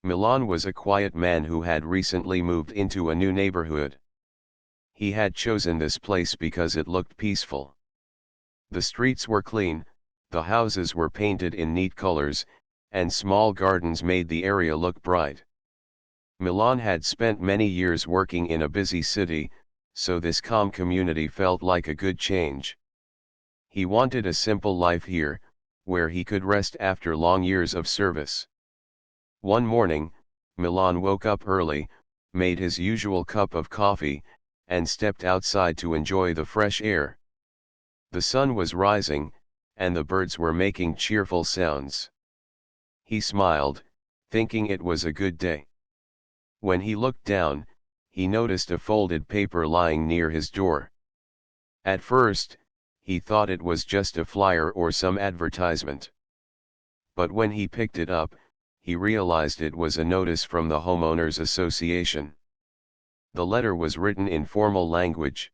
Milan was a quiet man who had recently moved into a new neighborhood. He had chosen this place because it looked peaceful. The streets were clean, the houses were painted in neat colors, and small gardens made the area look bright. Milan had spent many years working in a busy city, so this calm community felt like a good change. He wanted a simple life here, where he could rest after long years of service. One morning, Milan woke up early, made his usual cup of coffee, and stepped outside to enjoy the fresh air. The sun was rising, and the birds were making cheerful sounds. He smiled, thinking it was a good day. When he looked down, he noticed a folded paper lying near his door. At first, he thought it was just a flyer or some advertisement. But when he picked it up, he realized it was a notice from the Homeowners Association. The letter was written in formal language.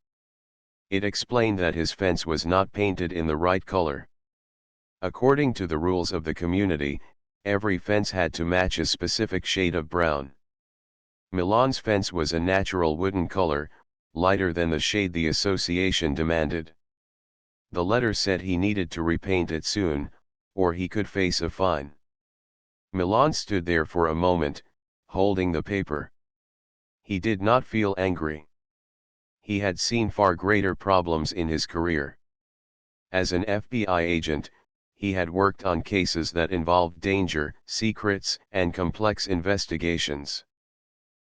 It explained that his fence was not painted in the right color. According to the rules of the community, every fence had to match a specific shade of brown. Milan's fence was a natural wooden color, lighter than the shade the association demanded. The letter said he needed to repaint it soon, or he could face a fine. Milan stood there for a moment, holding the paper. He did not feel angry. He had seen far greater problems in his career. As an FBI agent, he had worked on cases that involved danger, secrets, and complex investigations.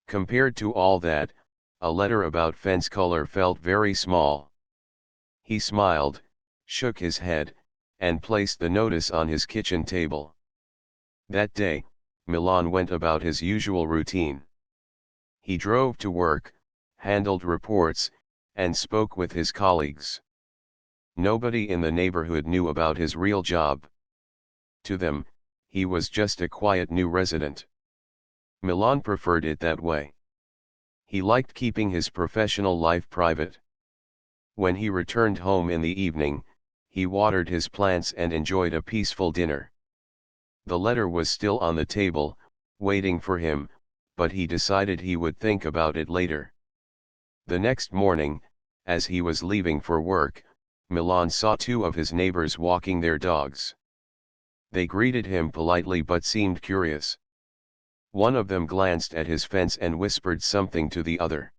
Compared to all that, a letter about fence color felt very small. He smiled, shook his head, and placed the notice on his kitchen table. That day, Milan went about his usual routine. He drove to work, handled reports, and spoke with his colleagues. Nobody in the neighborhood knew about his real job. To them, he was just a quiet new resident. Milan preferred it that way. He liked keeping his professional life private. When he returned home in the evening, he watered his plants and enjoyed a peaceful dinner. The letter was still on the table, waiting for him, but he decided he would think about it later. The next morning, as he was leaving for work, Milan saw two of his neighbors walking their dogs. They greeted him politely but seemed curious. One of them glanced at his fence and whispered something to the other.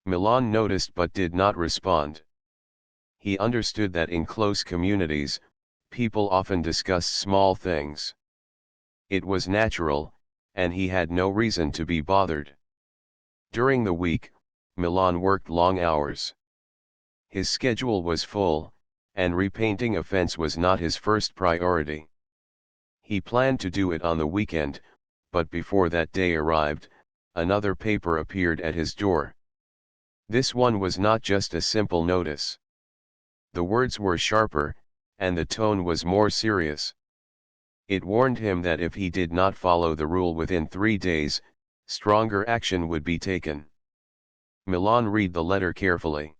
Milan noticed but did not respond. He understood that in close communities, people often discuss small things. It was natural, and he had no reason to be bothered. During the week, Milan worked long hours. His schedule was full, and repainting a fence was not his first priority. He planned to do it on the weekend, but before that day arrived, another paper appeared at his door. This one was not just a simple notice. The words were sharper, and the tone was more serious. It warned him that if he did not follow the rule within 3 days, stronger action would be taken. Milan read the letter carefully.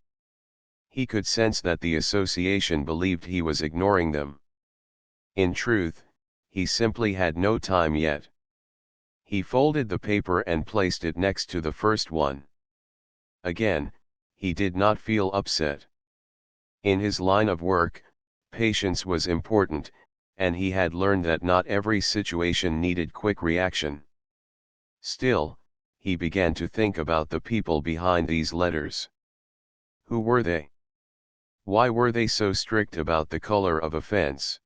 He could sense that the association believed he was ignoring them. In truth, he simply had no time yet. He folded the paper and placed it next to the first one. Again, he did not feel upset. In his line of work, patience was important, and he had learned that not every situation needed quick reaction. Still, he began to think about the people behind these letters. Who were they? Why were they so strict about the color of a fence?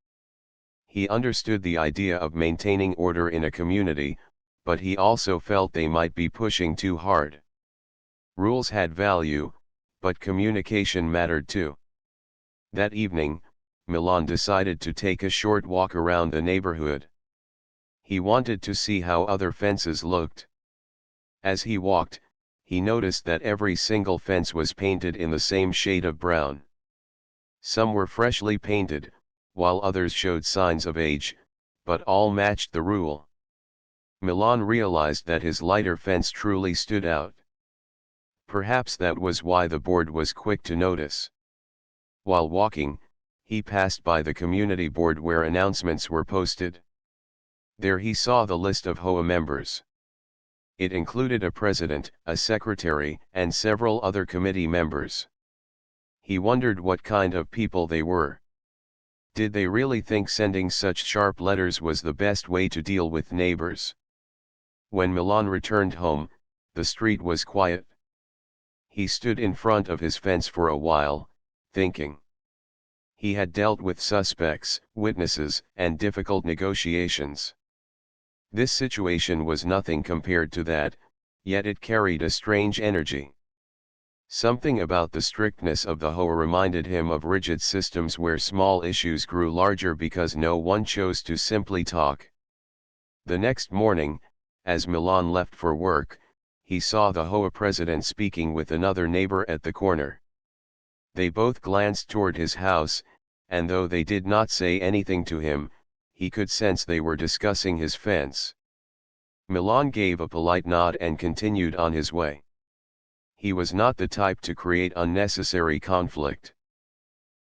He understood the idea of maintaining order in a community, but he also felt they might be pushing too hard. Rules had value, but communication mattered too. That evening, Milan decided to take a short walk around the neighborhood. He wanted to see how other fences looked. As he walked, he noticed that every single fence was painted in the same shade of brown. Some were freshly painted, while others showed signs of age, but all matched the rule. Milan realized that his lighter fence truly stood out. Perhaps that was why the board was quick to notice. While walking, he passed by the community board where announcements were posted. There he saw the list of HOA members. It included a president, a secretary, and several other committee members. He wondered what kind of people they were. Did they really think sending such sharp letters was the best way to deal with neighbors? When Milan returned home, the street was quiet. He stood in front of his fence for a while, thinking. He had dealt with suspects, witnesses, and difficult negotiations. This situation was nothing compared to that, yet it carried a strange energy. Something about the strictness of the HOA reminded him of rigid systems where small issues grew larger because no one chose to simply talk. The next morning, as Milan left for work, he saw the HOA president speaking with another neighbor at the corner. They both glanced toward his house, and though they did not say anything to him, he could sense they were discussing his fence. Milan gave a polite nod and continued on his way. He was not the type to create unnecessary conflict.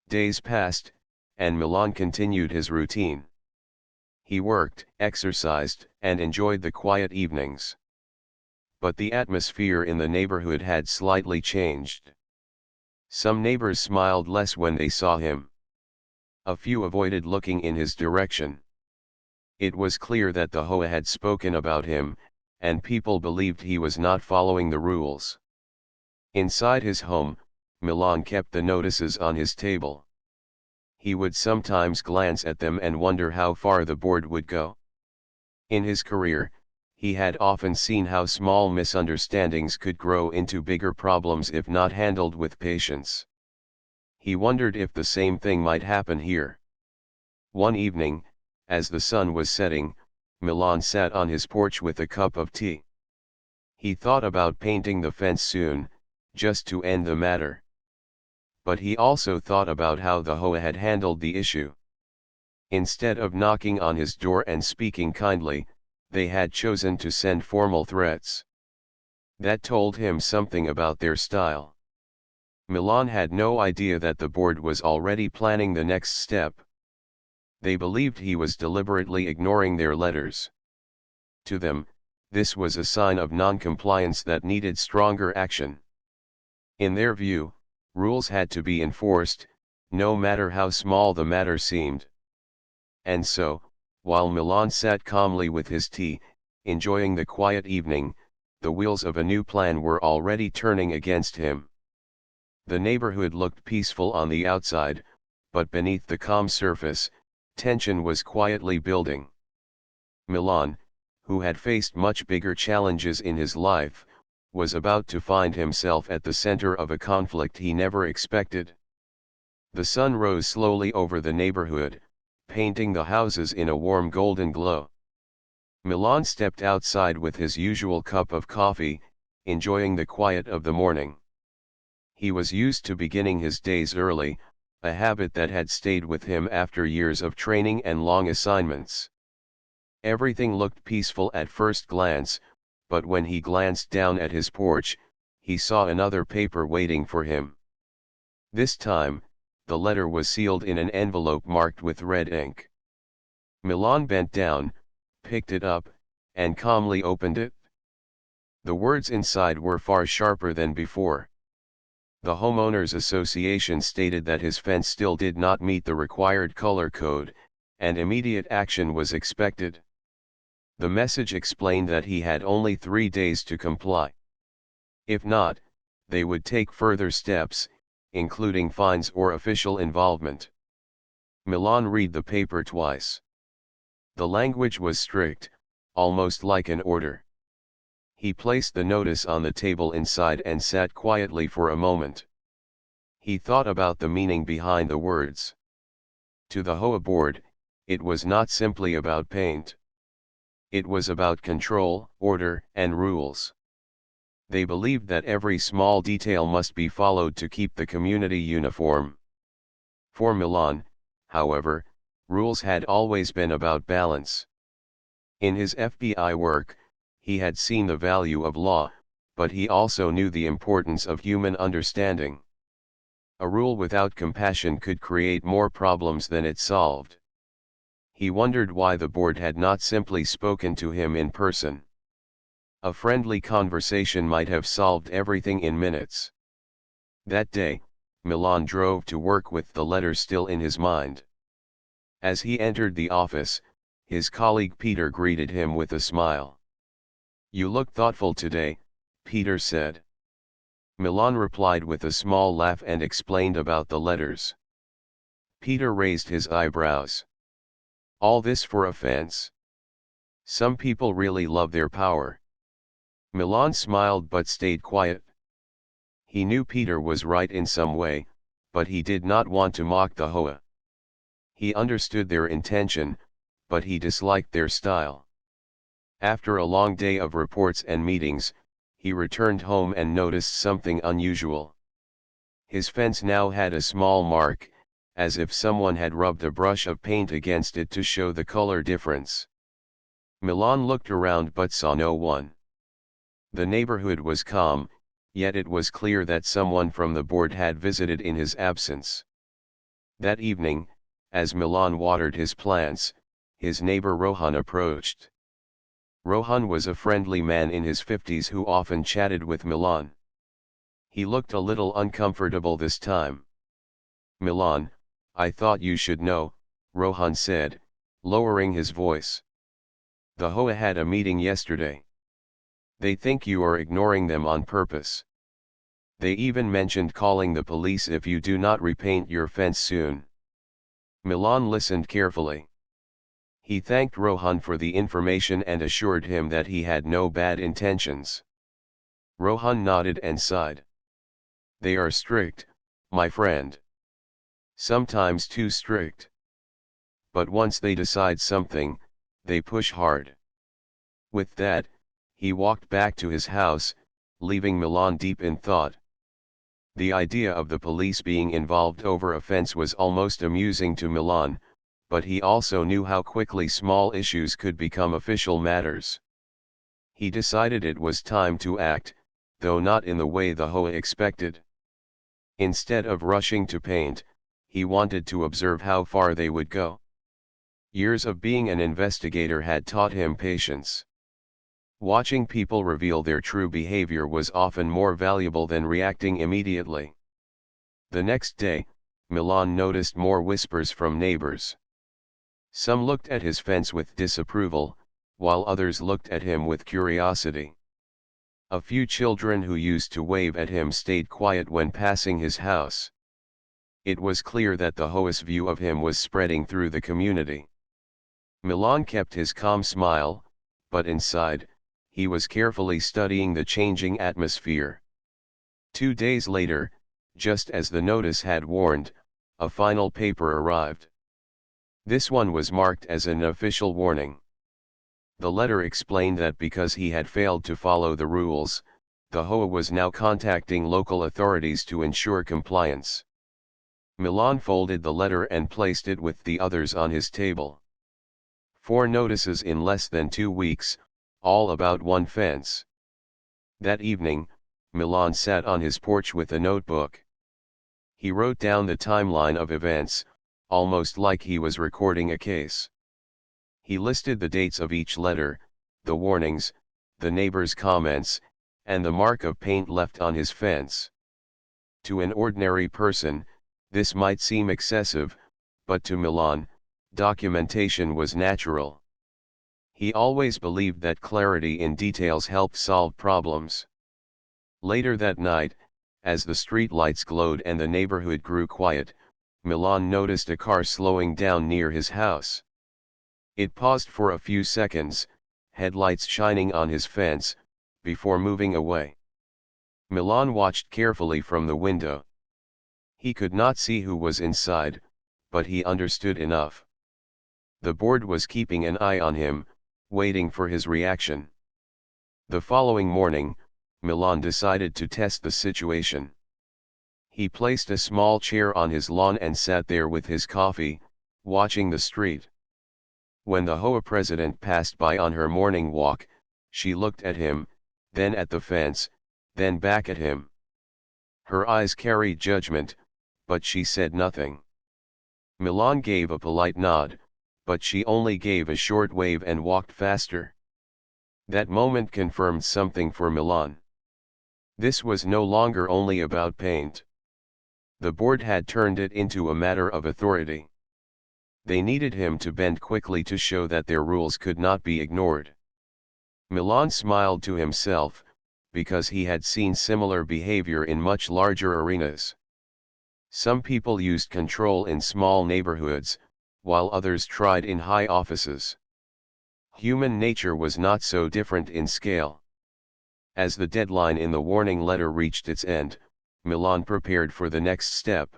Days passed, and Milan continued his routine. He worked, exercised, and enjoyed the quiet evenings. But the atmosphere in the neighborhood had slightly changed. Some neighbors smiled less when they saw him. A few avoided looking in his direction. It was clear that the HOA had spoken about him, and people believed he was not following the rules. Inside his home, Milan kept the notices on his table. He would sometimes glance at them and wonder how far the board would go. In his career, he had often seen how small misunderstandings could grow into bigger problems if not handled with patience. He wondered if the same thing might happen here. One evening, as the sun was setting, Milan sat on his porch with a cup of tea. He thought about painting the fence soon, just to end the matter. But he also thought about how the HOA had handled the issue. Instead of knocking on his door and speaking kindly, they had chosen to send formal threats. That told him something about their style. Milan had no idea that the board was already planning the next step. They believed he was deliberately ignoring their letters. To them, this was a sign of non-compliance that needed stronger action. In their view, rules had to be enforced, no matter how small the matter seemed. And so, while Milan sat calmly with his tea, enjoying the quiet evening, the wheels of a new plan were already turning against him. The neighborhood looked peaceful on the outside, but beneath the calm surface, tension was quietly building. Milan, who had faced much bigger challenges in his life, was about to find himself at the center of a conflict he never expected. The sun rose slowly over the neighborhood, painting the houses in a warm golden glow. Milan stepped outside with his usual cup of coffee, enjoying the quiet of the morning. He was used to beginning his days early, a habit that had stayed with him after years of training and long assignments. Everything looked peaceful at first glance, but when he glanced down at his porch, he saw another paper waiting for him. This time, the letter was sealed in an envelope marked with red ink. Milan bent down, picked it up, and calmly opened it. The words inside were far sharper than before. The Homeowners Association stated that his fence still did not meet the required color code, and immediate action was expected. The message explained that he had only 3 days to comply. If not, they would take further steps, including fines or official involvement. Milan read the paper twice. The language was strict, almost like an order. He placed the notice on the table inside and sat quietly for a moment. He thought about the meaning behind the words. To the HOA board, it was not simply about paint. It was about control, order, and rules. They believed that every small detail must be followed to keep the community uniform. For Milan, however, rules had always been about balance. In his FBI work, he had seen the value of law, but he also knew the importance of human understanding. A rule without compassion could create more problems than it solved. He wondered why the board had not simply spoken to him in person. A friendly conversation might have solved everything in minutes. That day, Milan drove to work with the letter still in his mind. As he entered the office, his colleague Peter greeted him with a smile. "You look thoughtful today," Peter said. Milan replied with a small laugh and explained about the letters. Peter raised his eyebrows. "All this for offense? Some people really love their power." Milan smiled but stayed quiet. He knew Peter was right in some way, but he did not want to mock the HOA. He understood their intention, but he disliked their style. After a long day of reports and meetings, he returned home and noticed something unusual. His fence now had a small mark, as if someone had rubbed a brush of paint against it to show the color difference. Milan looked around but saw no one. The neighborhood was calm, yet it was clear that someone from the board had visited in his absence. That evening, as Milan watered his plants, his neighbor Rohan approached. Rohan was a friendly man in his 50s who often chatted with Milan. He looked a little uncomfortable this time. "Milan, I thought you should know," Rohan said, lowering his voice. "The HOA had a meeting yesterday. They think you are ignoring them on purpose. They even mentioned calling the police if you do not repaint your fence soon." Milan listened carefully. He thanked Rohan for the information and assured him that he had no bad intentions. Rohan nodded and sighed. "They are strict, my friend. Sometimes too strict. But once they decide something, they push hard." With that, he walked back to his house, leaving Milan deep in thought. The idea of the police being involved over a fence was almost amusing to Milan, but he also knew how quickly small issues could become official matters. He decided it was time to act, though not in the way the HOA expected. Instead of rushing to paint, he wanted to observe how far they would go. Years of being an investigator had taught him patience. Watching people reveal their true behavior was often more valuable than reacting immediately. The next day, Milan noticed more whispers from neighbors. Some looked at his fence with disapproval, while others looked at him with curiosity. A few children who used to wave at him stayed quiet when passing his house. It was clear that the HOA's view of him was spreading through the community. Milan kept his calm smile, but inside, he was carefully studying the changing atmosphere. 2 days later, just as the notice had warned, a final paper arrived. This one was marked as an official warning. The letter explained that because he had failed to follow the rules, the HOA was now contacting local authorities to ensure compliance. Milan folded the letter and placed it with the others on his table. 4 notices in less than 2 weeks, all about one fence. That evening, Milan sat on his porch with a notebook. He wrote down the timeline of events, almost like he was recording a case. He listed the dates of each letter, the warnings, the neighbors' comments, and the mark of paint left on his fence. To an ordinary person, this might seem excessive, but to Milan, documentation was natural. He always believed that clarity in details helped solve problems. Later that night, as the street lights glowed and the neighborhood grew quiet, Milan noticed a car slowing down near his house. It paused for a few seconds, headlights shining on his fence, before moving away. Milan watched carefully from the window. He could not see who was inside, but he understood enough. The board was keeping an eye on him, waiting for his reaction. The following morning, Milan decided to test the situation. He placed a small chair on his lawn and sat there with his coffee, watching the street. When the HOA president passed by on her morning walk, she looked at him, then at the fence, then back at him. Her eyes carried judgment, but she said nothing. Milan gave a polite nod, but she only gave a short wave and walked faster. That moment confirmed something for Milan. This was no longer only about paint. The board had turned it into a matter of authority. They needed him to bend quickly to show that their rules could not be ignored. Milan smiled to himself, because he had seen similar behavior in much larger arenas. Some people used control in small neighborhoods, while others tried in high offices. Human nature was not so different in scale. As the deadline in the warning letter reached its end, Milan prepared for the next step.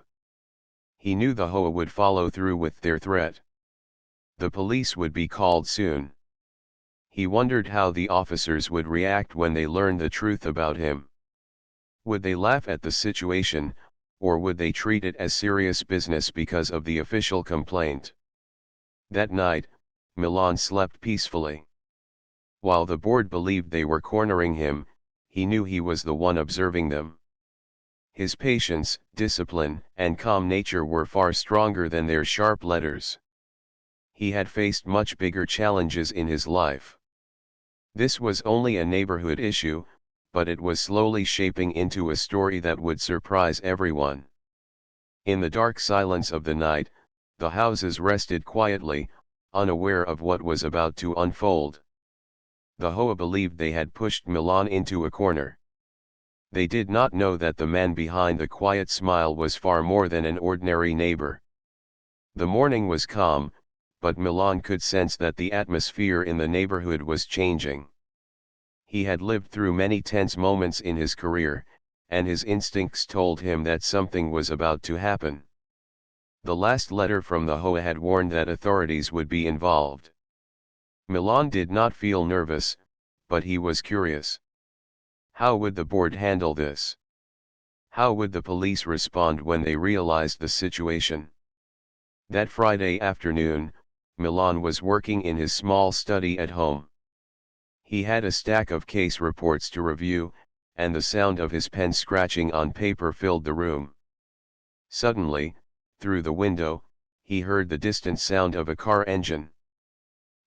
He knew the HOA would follow through with their threat. The police would be called soon. He wondered how the officers would react when they learned the truth about him. Would they laugh at the situation, or would they treat it as serious business because of the official complaint? That night, Milan slept peacefully. While the board believed they were cornering him, he knew he was the one observing them. His patience, discipline, and calm nature were far stronger than their sharp letters. He had faced much bigger challenges in his life. This was only a neighborhood issue, but it was slowly shaping into a story that would surprise everyone. In the dark silence of the night, the houses rested quietly, unaware of what was about to unfold. The HOA believed they had pushed Milan into a corner. They did not know that the man behind the quiet smile was far more than an ordinary neighbor. The morning was calm, but Milan could sense that the atmosphere in the neighborhood was changing. He had lived through many tense moments in his career, and his instincts told him that something was about to happen. The last letter from the HOA had warned that authorities would be involved. Milan did not feel nervous, but he was curious. How would the board handle this? How would the police respond when they realized the situation? That Friday afternoon, Milan was working in his small study at home. He had a stack of case reports to review, and the sound of his pen scratching on paper filled the room. Suddenly, through the window, he heard the distant sound of a car engine.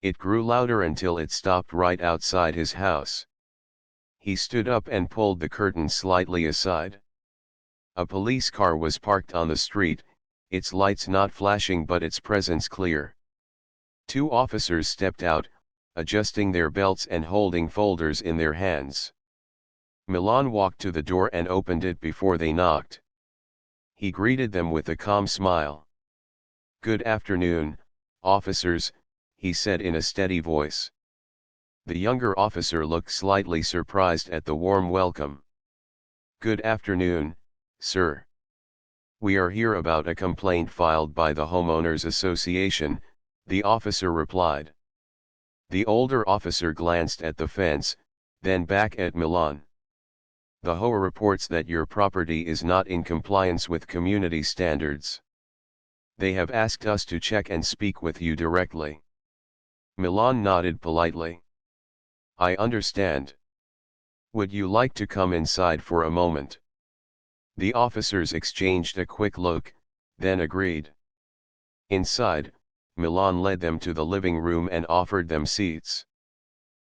It grew louder until it stopped right outside his house. He stood up and pulled the curtain slightly aside. A police car was parked on the street, its lights not flashing but its presence clear. Two officers stepped out, adjusting their belts and holding folders in their hands. Milan walked to the door and opened it before they knocked. He greeted them with a calm smile. "Good afternoon, officers," he said in a steady voice. The younger officer looked slightly surprised at the warm welcome. "Good afternoon, sir. We are here about a complaint filed by the Homeowners Association," the officer replied. The older officer glanced at the fence, then back at Milan. "The HOA reports that your property is not in compliance with community standards. They have asked us to check and speak with you directly." Milan nodded politely. "I understand. Would you like to come inside for a moment?" The officers exchanged a quick look, then agreed. Inside, Milan led them to the living room and offered them seats.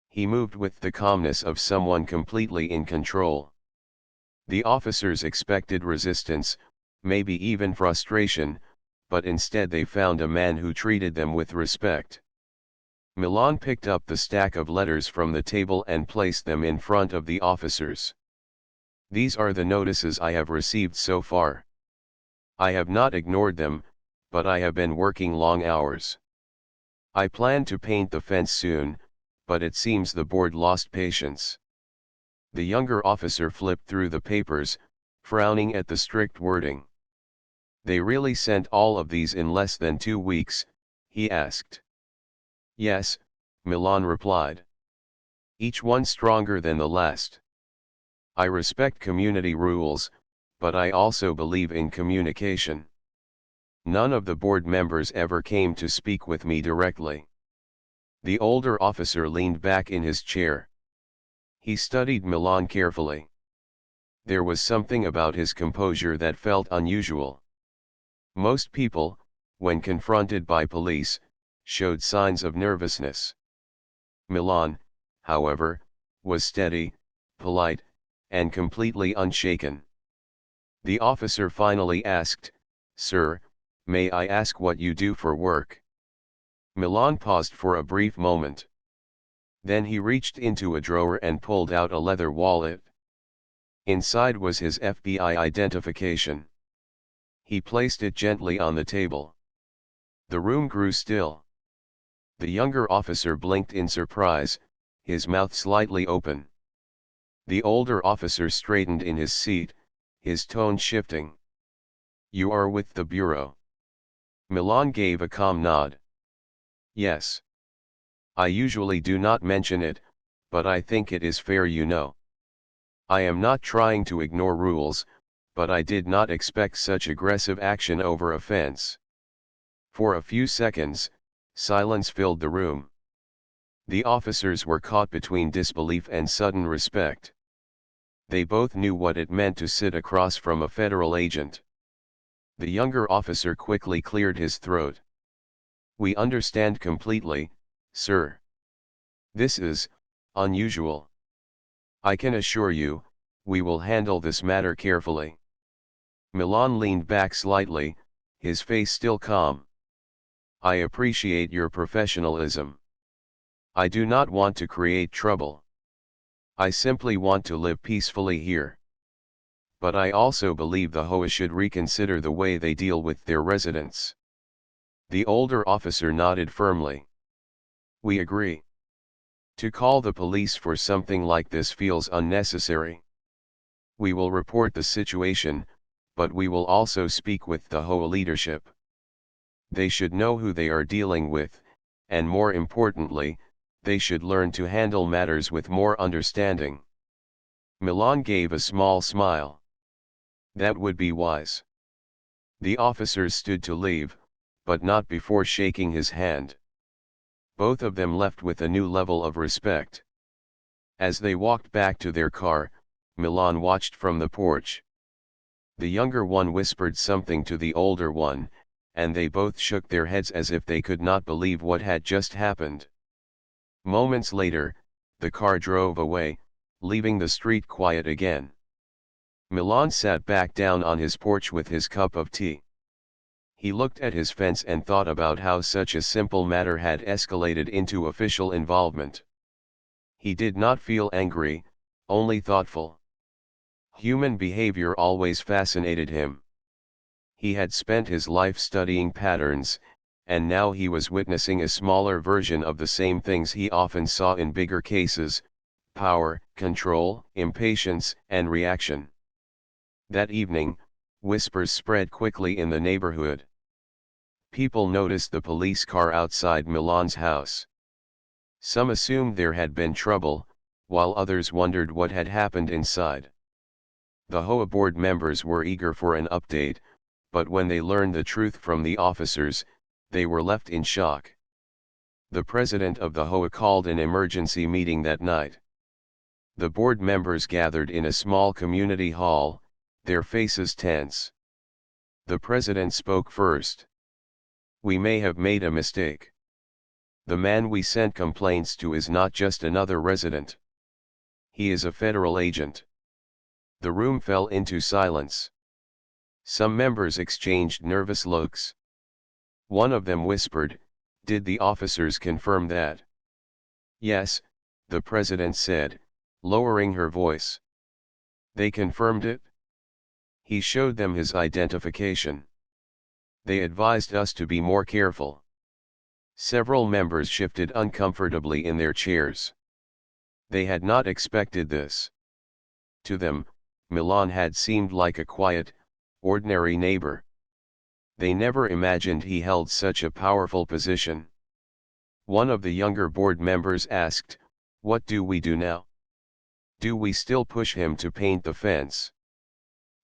He moved with the calmness of someone completely in control. The officers expected resistance, maybe even frustration, but instead they found a man who treated them with respect. Milan picked up the stack of letters from the table and placed them in front of the officers. "These are the notices I have received so far. I have not ignored them, but I have been working long hours. I plan to paint the fence soon, but it seems the board lost patience." The younger officer flipped through the papers, frowning at the strict wording. "They really sent all of these in less than 2 weeks?" he asked. "Yes," Milan replied. "Each one stronger than the last. I respect community rules, but I also believe in communication. None of the board members ever came to speak with me directly." The older officer leaned back in his chair. He studied Milan carefully. There was something about his composure that felt unusual. Most people, when confronted by police, showed signs of nervousness. Milan, however, was steady, polite, and completely unshaken. The officer finally asked, "Sir, may I ask what you do for work?" Milan paused for a brief moment. Then he reached into a drawer and pulled out a leather wallet. Inside was his FBI identification. He placed it gently on the table. The room grew still. The younger officer blinked in surprise, his mouth slightly open. The older officer straightened in his seat, his tone shifting. "You are with the Bureau?" Milan gave a calm nod. "Yes. I usually do not mention it, but I think it is fair you know. I am not trying to ignore rules, but I did not expect such aggressive action over a fence." For a few seconds, silence filled the room. The officers were caught between disbelief and sudden respect. They both knew what it meant to sit across from a federal agent. The younger officer quickly cleared his throat. "We understand completely, sir. This is unusual. I can assure you, we will handle this matter carefully." Milan leaned back slightly, his face still calm. "I appreciate your professionalism. I do not want to create trouble. I simply want to live peacefully here. But I also believe the HOA should reconsider the way they deal with their residents." The older officer nodded firmly. "We agree. To call the police for something like this feels unnecessary. We will report the situation, but we will also speak with the HOA leadership. They should know who they are dealing with, and more importantly, they should learn to handle matters with more understanding." Milan gave a small smile. "That would be wise." The officers stood to leave, but not before shaking his hand. Both of them left with a new level of respect. As they walked back to their car, Milan watched from the porch. The younger one whispered something to the older one, and they both shook their heads as if they could not believe what had just happened. Moments later, the car drove away, leaving the street quiet again. Milan sat back down on his porch with his cup of tea. He looked at his fence and thought about how such a simple matter had escalated into official involvement. He did not feel angry, only thoughtful. Human behavior always fascinated him. He had spent his life studying patterns, and now he was witnessing a smaller version of the same things he often saw in bigger cases: power, control, impatience, and reaction. That evening, whispers spread quickly in the neighborhood. People noticed the police car outside Milan's house. Some assumed there had been trouble, while others wondered what had happened inside. The HOA board members were eager for an update, but when they learned the truth from the officers, they were left in shock. The president of the HOA called an emergency meeting that night. The board members gathered in a small community hall, their faces tense. The president spoke first. "We may have made a mistake. The man we sent complaints to is not just another resident. He is a federal agent." The room fell into silence. Some members exchanged nervous looks. One of them whispered, "Did the officers confirm that?" "Yes," the president said, lowering her voice. "They confirmed it?" He showed them his identification. "They advised us to be more careful." Several members shifted uncomfortably in their chairs. They had not expected this. To them, Milan had seemed like a quiet, ordinary neighbor. They never imagined he held such a powerful position. One of the younger board members asked, "What do we do now? Do we still push him to paint the fence?"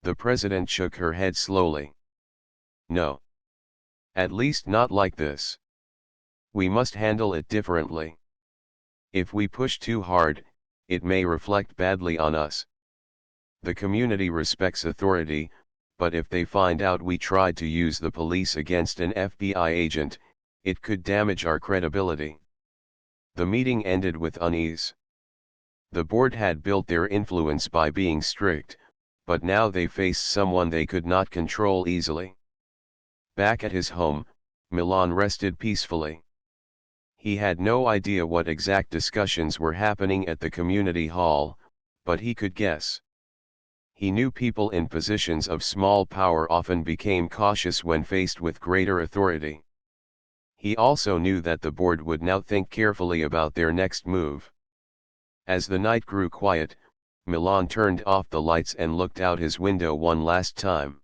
The president shook her head slowly. "No. At least not like this. We must handle it differently. If we push too hard, it may reflect badly on us. The community respects authority, but if they find out we tried to use the police against an FBI agent, It could damage our credibility. The meeting ended with unease. The board had built their influence by being strict, but now they faced someone they could not control easily. Back at his home, Milan rested peacefully. He had no idea what exact discussions were happening at the community hall, but he could guess. He knew people in positions of small power often became cautious when faced with greater authority. He also knew that the board would now think carefully about their next move. As the night grew quiet, Milan turned off the lights and looked out his window one last time.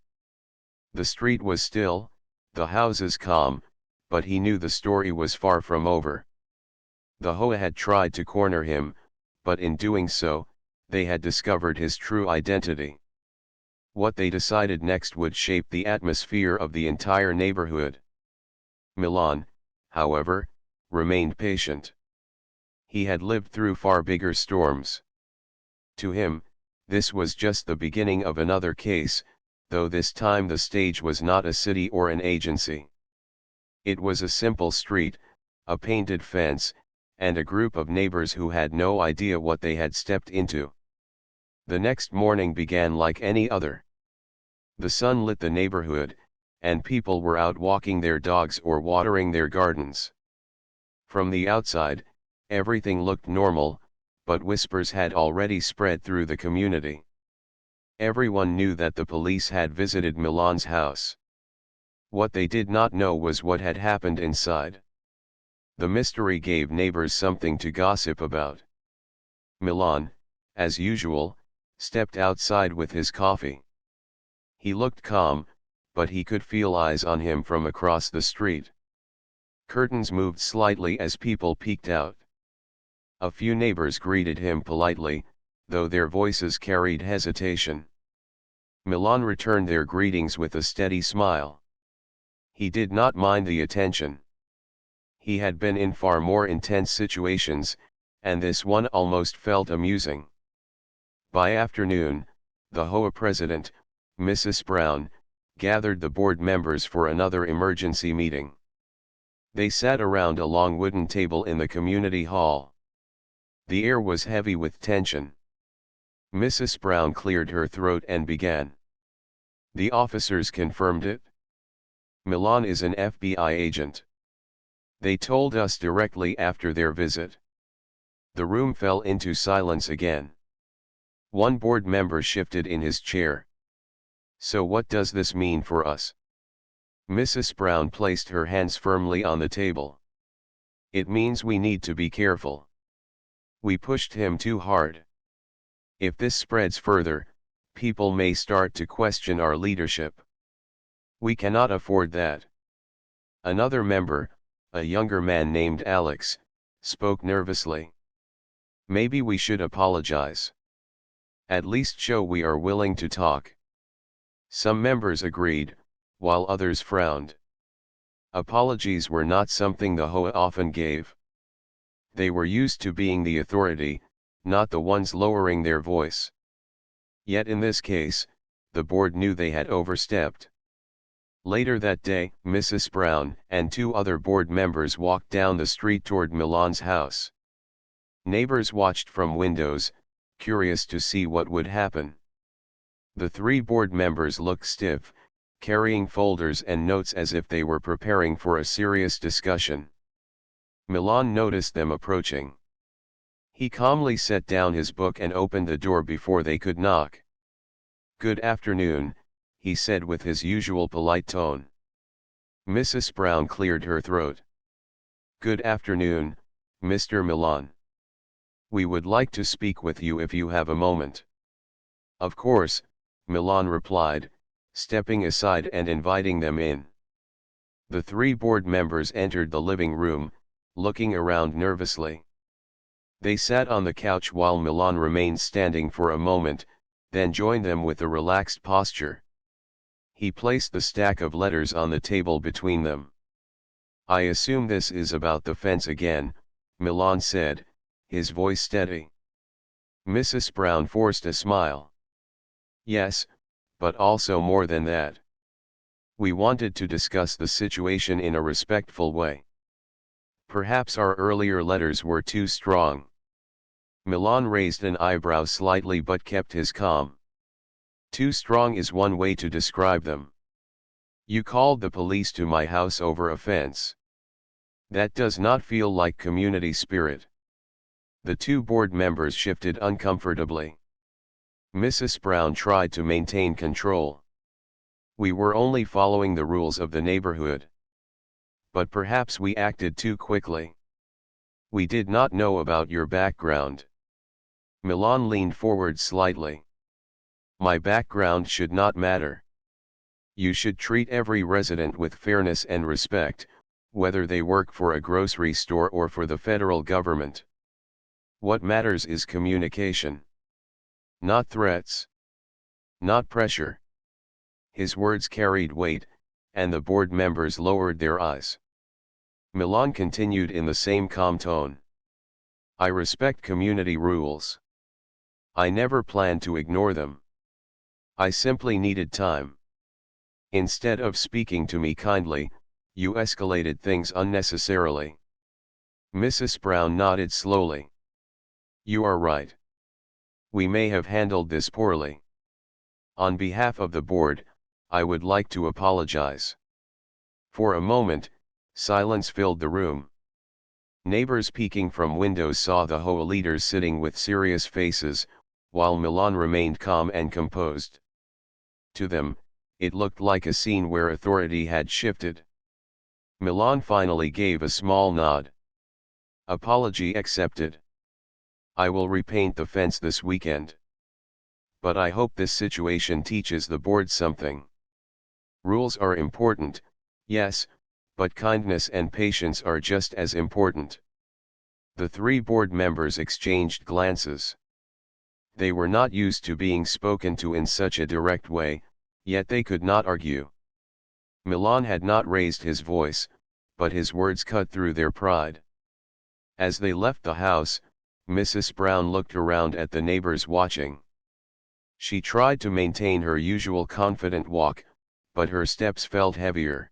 The street was still, the houses calm, but he knew the story was far from over. The HOA had tried to corner him, but in doing so, they had discovered his true identity. What they decided next would shape the atmosphere of the entire neighborhood. Milan, however, remained patient. He had lived through far bigger storms. To him, this was just the beginning of another case, though this time the stage was not a city or an agency. It was a simple street, a painted fence, and a group of neighbors who had no idea what they had stepped into. The next morning began like any other. The sun lit the neighborhood, and people were out walking their dogs or watering their gardens. From the outside, everything looked normal, but whispers had already spread through the community. Everyone knew that the police had visited Milan's house. What they did not know was what had happened inside. The mystery gave neighbors something to gossip about. Milan, as usual, stepped outside with his coffee. He looked calm, but he could feel eyes on him from across the street. Curtains moved slightly as people peeked out. A few neighbors greeted him politely, though their voices carried hesitation. Milan returned their greetings with a steady smile. He did not mind the attention. He had been in far more intense situations, and this one almost felt amusing. By afternoon, the HOA president, Mrs. Brown, gathered the board members for another emergency meeting. They sat around a long wooden table in the community hall. The air was heavy with tension. Mrs. Brown cleared her throat and began. The officers confirmed it. Milan is an FBI agent. They told us directly after their visit. The room fell into silence again. One board member shifted in his chair. So what does this mean for us? Mrs. Brown placed her hands firmly on the table. It means we need to be careful. We pushed him too hard. If this spreads further, people may start to question our leadership. We cannot afford that. Another member, a younger man named Alex, spoke nervously. Maybe we should apologize. At least show we are willing to talk. Some members agreed, while others frowned. Apologies were not something the HOA often gave. They were used to being the authority, not the ones lowering their voice. Yet in this case, the board knew they had overstepped. Later that day, Mrs. Brown and two other board members walked down the street toward Milan's house. Neighbors watched from windows, curious to see what would happen. The three board members looked stiff, carrying folders and notes as if they were preparing for a serious discussion. Milan noticed them approaching. He calmly set down his book and opened the door before they could knock. "Good afternoon," he said with his usual polite tone. Mrs. Brown cleared her throat. "Good afternoon, Mr. Milan. We would like to speak with you if you have a moment." "Of course," Milan replied, stepping aside and inviting them in. The three board members entered the living room, looking around nervously. They sat on the couch while Milan remained standing for a moment, then joined them with a relaxed posture. He placed the stack of letters on the table between them. "I assume this is about the fence again," Milan said, his voice steady. Mrs. Brown forced a smile. "Yes, but also more than that. We wanted to discuss the situation in a respectful way." Perhaps our earlier letters were too strong. Milan raised an eyebrow slightly but kept his calm. Too strong is one way to describe them. You called the police to my house over a fence. That does not feel like community spirit. The two board members shifted uncomfortably. Mrs. Brown tried to maintain control. We were only following the rules of the neighborhood. But perhaps we acted too quickly. We did not know about your background. Milan leaned forward slightly. My background should not matter. You should treat every resident with fairness and respect, whether they work for a grocery store or for the federal government. What matters is communication. Not threats. Not pressure. His words carried weight, and the board members lowered their eyes. Milan continued in the same calm tone. I respect community rules. I never planned to ignore them. I simply needed time. Instead of speaking to me kindly, you escalated things unnecessarily. Mrs. Brown nodded slowly. You are right. We may have handled this poorly. On behalf of the board, I would like to apologize. For a moment, silence filled the room. Neighbors peeking from windows saw the HOA leaders sitting with serious faces, while Milan remained calm and composed. To them, it looked like a scene where authority had shifted. Milan finally gave a small nod. Apology accepted. I will repaint the fence this weekend. But I hope this situation teaches the board something. Rules are important, yes, but kindness and patience are just as important. The three board members exchanged glances. They were not used to being spoken to in such a direct way, yet they could not argue. Milan had not raised his voice, but his words cut through their pride. As they left the house, Mrs. Brown looked around at the neighbors watching. She tried to maintain her usual confident walk, but her steps felt heavier.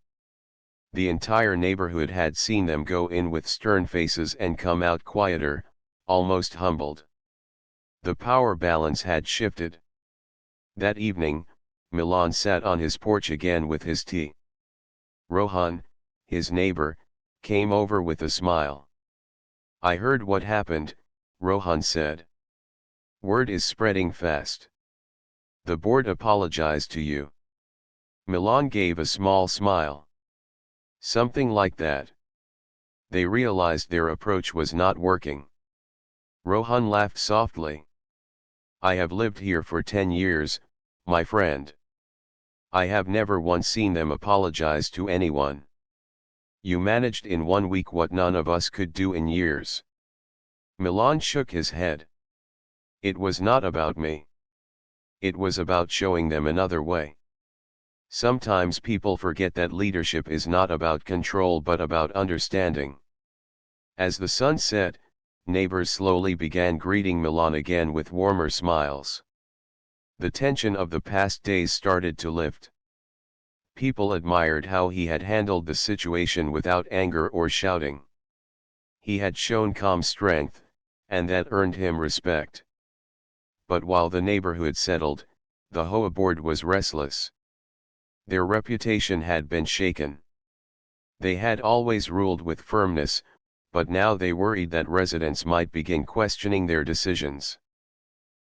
The entire neighborhood had seen them go in with stern faces and come out quieter, almost humbled. The power balance had shifted. That evening, Milan sat on his porch again with his tea. Rohan, his neighbor, came over with a smile. I heard what happened, Rohan said. Word is spreading fast. The board apologized to you. Milan gave a small smile. Something like that. They realized their approach was not working. Rohan laughed softly. I have lived here for 10 years, my friend. I have never once seen them apologize to anyone. You managed in 1 week what none of us could do in years. Milan shook his head. It was not about me. It was about showing them another way. Sometimes people forget that leadership is not about control but about understanding. As the sun set, neighbors slowly began greeting Milan again with warmer smiles. The tension of the past days started to lift. People admired how he had handled the situation without anger or shouting. He had shown calm strength, and that earned him respect. But while the neighborhood settled, the HOA board was restless. Their reputation had been shaken. They had always ruled with firmness, but now they worried that residents might begin questioning their decisions.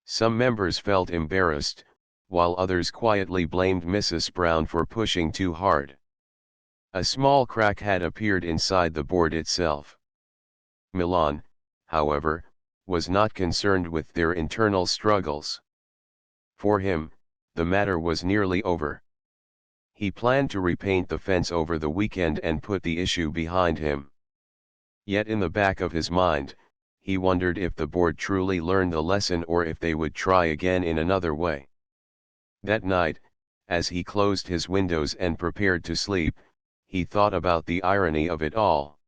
Some members felt embarrassed, while others quietly blamed Mrs. Brown for pushing too hard. A small crack had appeared inside the board itself. Milan, however, was not concerned with their internal struggles. For him, the matter was nearly over. He planned to repaint the fence over the weekend and put the issue behind him. Yet in the back of his mind, he wondered if the board truly learned the lesson or if they would try again in another way. That night, as he closed his windows and prepared to sleep, he thought about the irony of it all.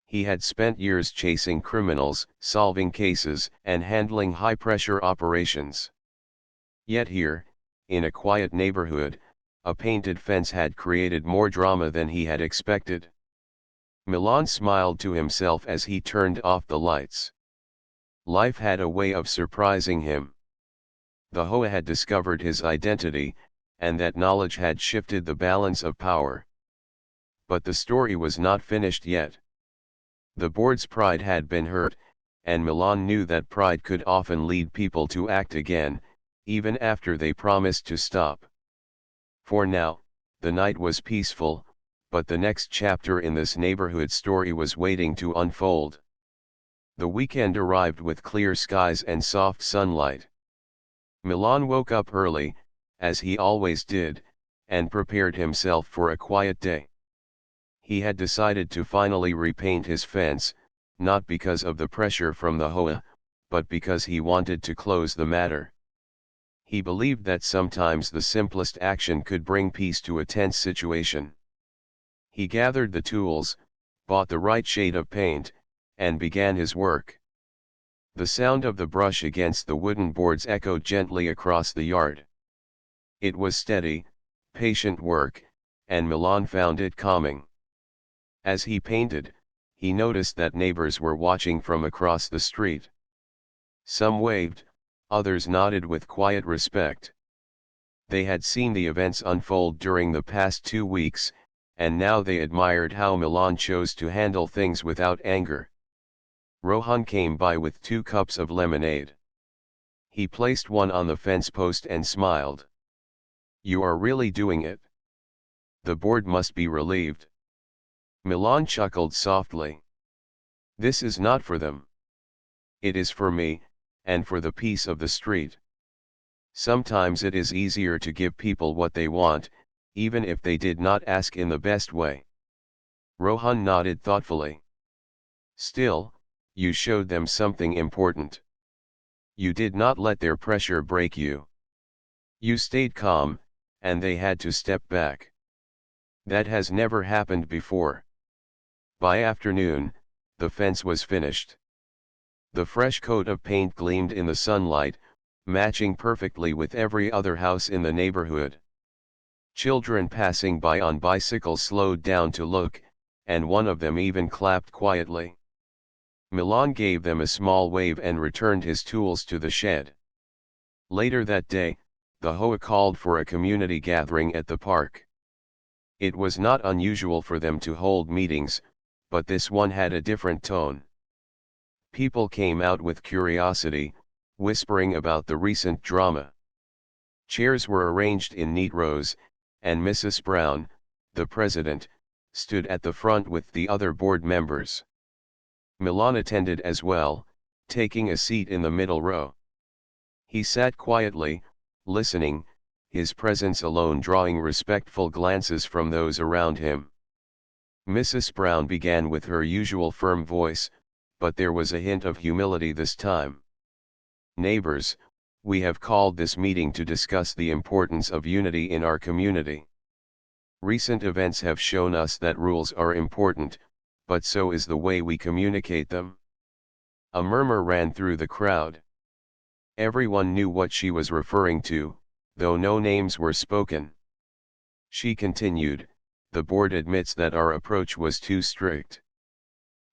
He had spent years chasing criminals, solving cases, and handling high-pressure operations. Yet here, in a quiet neighborhood, a painted fence had created more drama than he had expected. Milan smiled to himself as he turned off the lights. Life had a way of surprising him. The HOA had discovered his identity, and that knowledge had shifted the balance of power. But the story was not finished yet. The board's pride had been hurt, and Milan knew that pride could often lead people to act again, even after they promised to stop. For now, the night was peaceful, but the next chapter in this neighborhood story was waiting to unfold. The weekend arrived with clear skies and soft sunlight. Milan woke up early, as he always did, and prepared himself for a quiet day. He had decided to finally repaint his fence, not because of the pressure from the HOA, but because he wanted to close the matter. He believed that sometimes the simplest action could bring peace to a tense situation. He gathered the tools, bought the right shade of paint, and began his work. The sound of the brush against the wooden boards echoed gently across the yard. It was steady, patient work, and Milan found it calming. As he painted, he noticed that neighbors were watching from across the street. Some waved, others nodded with quiet respect. They had seen the events unfold during the past 2 weeks, and now they admired how Milan chose to handle things without anger. Rohan came by with 2 cups of lemonade. He placed one on the fence post and smiled. "You are really doing it. The board must be relieved." Milan chuckled softly. "This is not for them. It is for me, and for the peace of the street. Sometimes it is easier to give people what they want, even if they did not ask in the best way." Rohan nodded thoughtfully. "Still, you showed them something important. You did not let their pressure break you. You stayed calm, and they had to step back. That has never happened before." By afternoon, the fence was finished. The fresh coat of paint gleamed in the sunlight, matching perfectly with every other house in the neighborhood. Children passing by on bicycles slowed down to look, and one of them even clapped quietly. Milan gave them a small wave and returned his tools to the shed. Later that day, the HOA called for a community gathering at the park. It was not unusual for them to hold meetings, but this one had a different tone. People came out with curiosity, whispering about the recent drama. Chairs were arranged in neat rows, and Mrs. Brown, the president, stood at the front with the other board members. Milan attended as well, taking a seat in the middle row. He sat quietly, listening, his presence alone drawing respectful glances from those around him. Mrs. Brown began with her usual firm voice, but there was a hint of humility this time. "Neighbors, we have called this meeting to discuss the importance of unity in our community. Recent events have shown us that rules are important, but so is the way we communicate them." A murmur ran through the crowd. Everyone knew what she was referring to, though no names were spoken. She continued, "The board admits that our approach was too strict.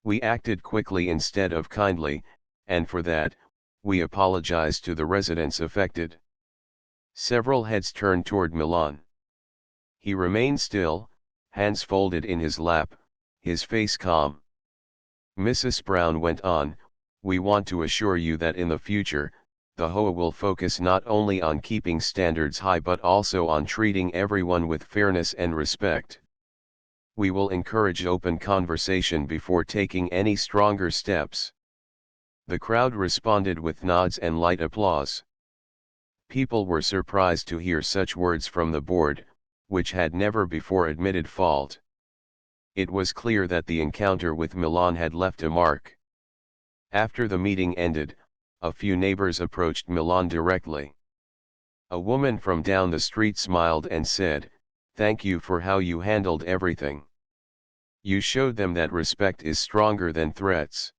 We acted quickly instead of kindly, and for that, we apologize to the residents affected." Several heads turned toward Milan. He remained still, hands folded in his lap, his face calm. Mrs. Brown went on, "We want to assure you that in the future, the HOA will focus not only on keeping standards high but also on treating everyone with fairness and respect. We will encourage open conversation before taking any stronger steps." The crowd responded with nods and light applause. People were surprised to hear such words from the board, which had never before admitted fault. It was clear that the encounter with Milan had left a mark. After the meeting ended, a few neighbors approached Milan directly. A woman from down the street smiled and said, "Thank you for how you handled everything. You showed them that respect is stronger than threats."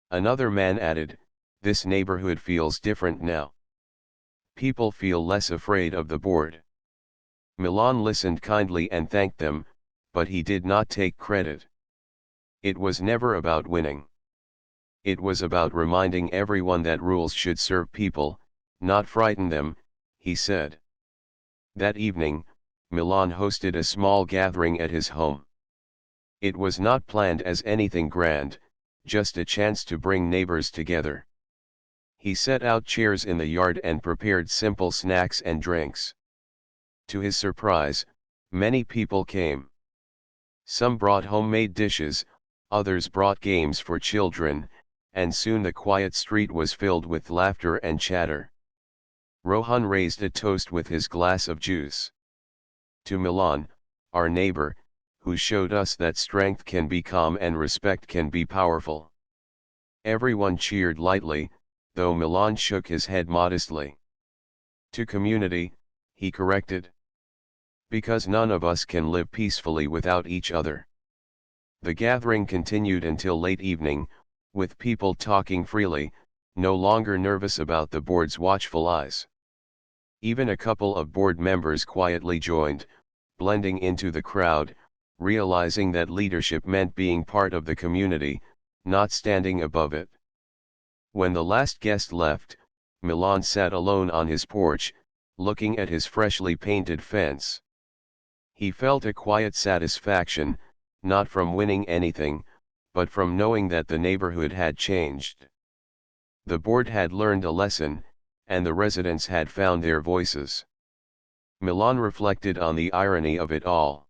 Another man added, "This neighborhood feels different now. People feel less afraid of the board." Milan listened kindly and thanked them, but he did not take credit. It was never about winning. It was about reminding everyone that rules should serve people, not frighten them, he said. That evening, Milan hosted a small gathering at his home. It was not planned as anything grand, just a chance to bring neighbors together. He set out chairs in the yard and prepared simple snacks and drinks. To his surprise, many people came. Some brought homemade dishes, others brought games for children, and soon the quiet street was filled with laughter and chatter. Rohan raised a toast with his glass of juice. To Milan, our neighbor, who showed us that strength can be calm and respect can be powerful. Everyone cheered lightly, though Milan shook his head modestly. To community, he corrected. Because none of us can live peacefully without each other. The gathering continued until late evening, with people talking freely, no longer nervous about the board's watchful eyes. Even a couple of board members quietly joined, blending into the crowd, realizing that leadership meant being part of the community, not standing above it. When the last guest left, Milan sat alone on his porch, looking at his freshly painted fence. He felt a quiet satisfaction, not from winning anything, but from knowing that the neighborhood had changed. The board had learned a lesson, and the residents had found their voices. Milan reflected on the irony of it all.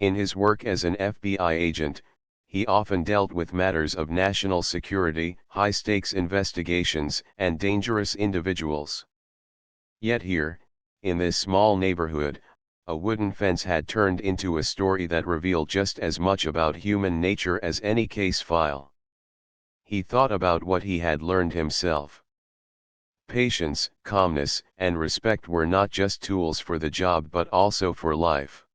In his work as an FBI agent, he often dealt with matters of national security, high-stakes investigations, and dangerous individuals. Yet here, in this small neighborhood, a wooden fence had turned into a story that revealed just as much about human nature as any case file. He thought about what he had learned himself. Patience, calmness, and respect were not just tools for the job but also for life.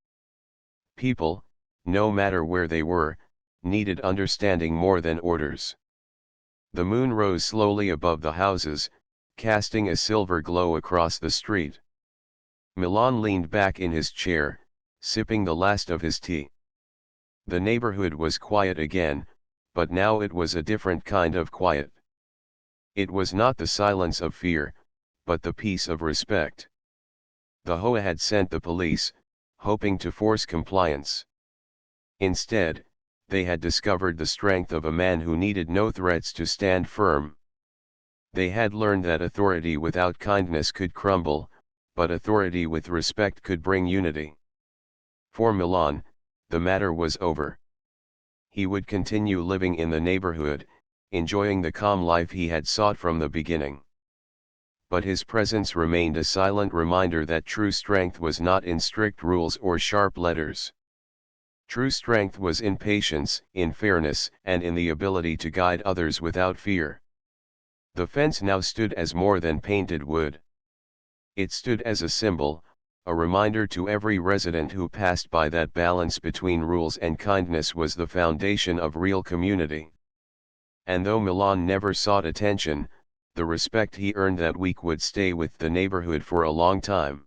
People, no matter where they were, needed understanding more than orders. The moon rose slowly above the houses, casting a silver glow across the street. Milan leaned back in his chair, sipping the last of his tea. The neighborhood was quiet again, but now it was a different kind of quiet. It was not the silence of fear, but the peace of respect. The HOA had sent the police, hoping to force compliance. Instead, they had discovered the strength of a man who needed no threats to stand firm. They had learned that authority without kindness could crumble, but authority with respect could bring unity. For Milan, the matter was over. He would continue living in the neighborhood, enjoying the calm life he had sought from the beginning. But his presence remained a silent reminder that true strength was not in strict rules or sharp letters. True strength was in patience, in fairness, and in the ability to guide others without fear. The fence now stood as more than painted wood. It stood as a symbol, a reminder to every resident who passed by that balance between rules and kindness was the foundation of real community. And though Milan never sought attention, the respect he earned that week would stay with the neighborhood for a long time.